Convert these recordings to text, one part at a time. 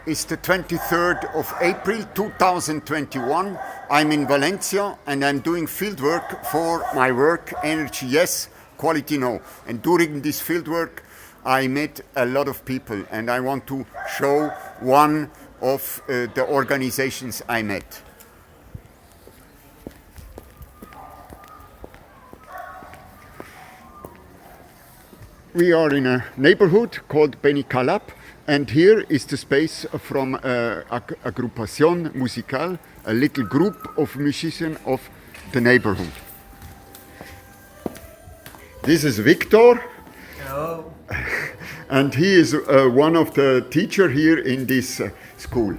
is the 23rd of April 2021. I'm in Valencia and I'm doing fieldwork for my work, Energy Yes, Quality No. And during this fieldwork I met a lot of people and I want to show one of the organizations I met. We are in a neighborhood called Benicalap, and here is the space from Agrupación musical, a little group of musicians of the neighborhood. This is Victor. Hello. And he is one of the teachers here in this school.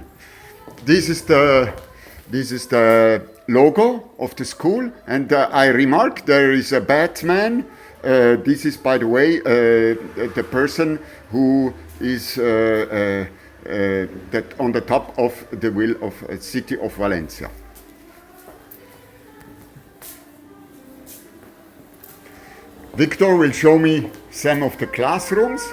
This is the logo of the school, and I remark there is a Batman. This is, by the way, the person who is that on the top of the wheel of the city of Valencia. Victor will show me some of the classrooms.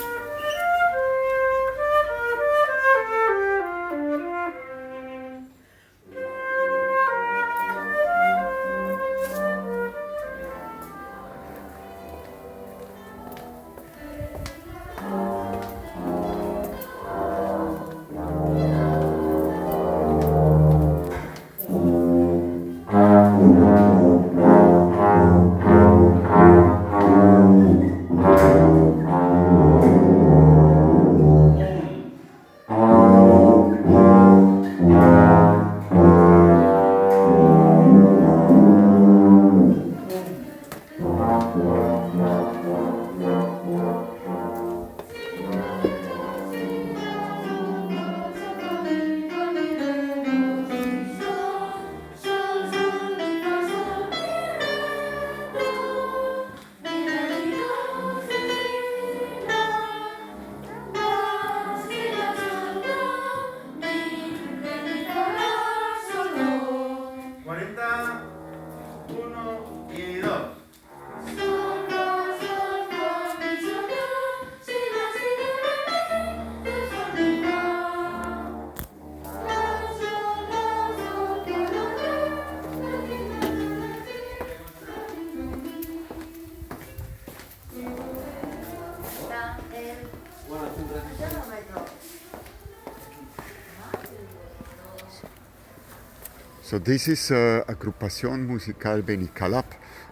So this is Agrupación musical Benicalap,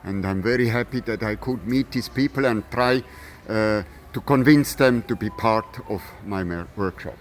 and I'm very happy that I could meet these people and try to convince them to be part of my workshop.